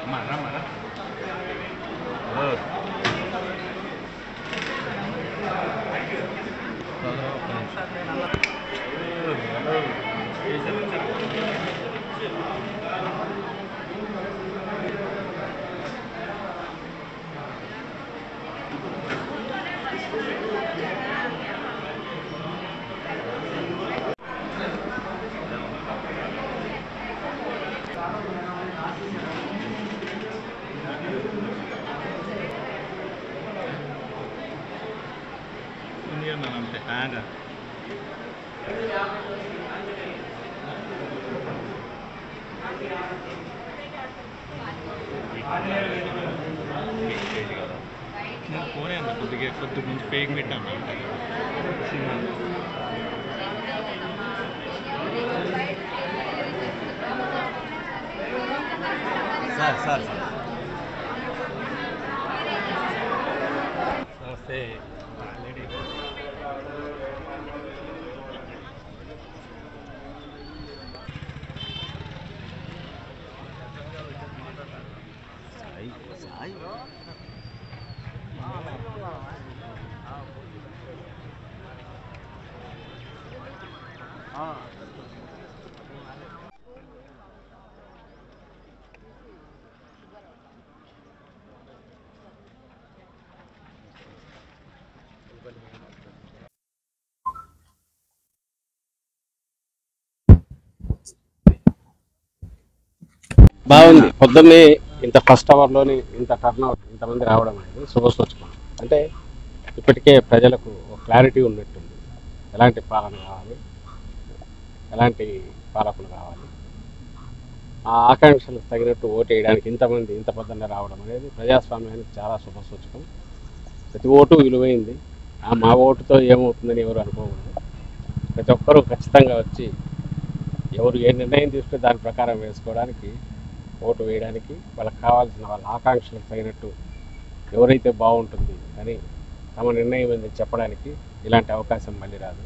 Marah. Nanti ada. నేను ఫోనే అన్న కొద్ది నుంచి పేకి పెట్టాను సినిమా సార్ నమస్తే బాగుంది. పొద్దున్నే ఇంత ఫస్ట్ అవర్లోని ఇంత టర్న్అవుట్ ఇంతమంది రావడం అనేది శుభసూచకం. అంటే ఇప్పటికే ప్రజలకు ఒక క్లారిటీ ఉన్నట్టుంది. ఎలాంటి పాలన కావాలి, ఎలాంటి పాలకులు కావాలి, ఆ ఆకాంక్షలకు తగినట్టు ఓటు వేయడానికి ఇంతమంది ఇంత పొద్దున్నే రావడం అనేది ప్రజాస్వామ్యానికి చాలా శుభసూచకం. ప్రతి ఓటు విలువైంది. మా ఓటుతో ఏమవుతుందని ఎవరు అనుకోకూడదు. ప్రతి ఒక్కరూ ఖచ్చితంగా వచ్చి ఎవరు ఏ నిర్ణయం తీసుకుంటే దాని ప్రకారం వేసుకోవడానికి, ఓటు వేయడానికి, వాళ్ళకి కావాల్సిన వాళ్ళ ఆకాంక్షలకు తగినట్టు ఎవరైతే బాగుంటుంది అని తమ నిర్ణయం ఏంది చెప్పడానికి ఇలాంటి అవకాశం మళ్ళీ రాదు.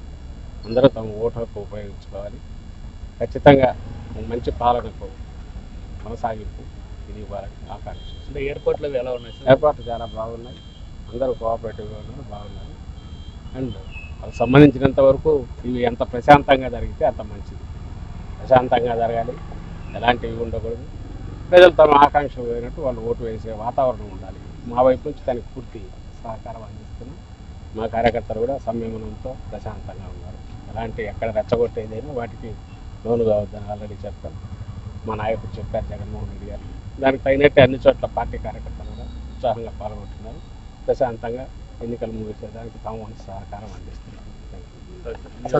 అందరూ తమ ఓటు హక్కు ఉపయోగించుకోవాలి. ఖచ్చితంగా మంచి పాలనకు కొనసాగింపు ఇది ఇవ్వాలని ఆకాంక్ష. అంటే ఎయిర్పోర్ట్లో ఎలా ఉన్నాయి? ఏర్పాట్లు చాలా బాగున్నాయి. అందరూ కోఆపరేటివ్గా ఉన్నారు, బాగున్నారు. అండ్ వాళ్ళకి సంబంధించినంత వరకు ఇవి ఎంత ప్రశాంతంగా జరిగితే అంత మంచిది. ప్రశాంతంగా జరగాలి, ఎలాంటివి ఉండకూడదు. ప్రజలు తమ ఆకాంక్ష పోయినట్టు వాళ్ళు ఓటు వేసే వాతావరణం ఉండాలి. మా వైపు నుంచి దానికి పూర్తి సహకారం అందిస్తున్నాం. మా కార్యకర్తలు కూడా సంయమనంతో ప్రశాంతంగా ఉన్నారు. ఎలాంటి ఎక్కడ రెచ్చగొట్టేదైనా వాటికి లోను కావద్దని ఆల్రెడీ చెప్పాను. మా నాయకుడు చెప్పారు, జగన్మోహన్ రెడ్డి గారు. దానికి తగినట్టు అన్ని చోట్ల పార్టీ కార్యకర్తలు కూడా ఉత్సాహంగా పాల్గొంటున్నారు. ప్రశాంతంగా ఎన్నికలు ముగిసేదానికి తమ వంతు సహకారం అందిస్తున్నారు.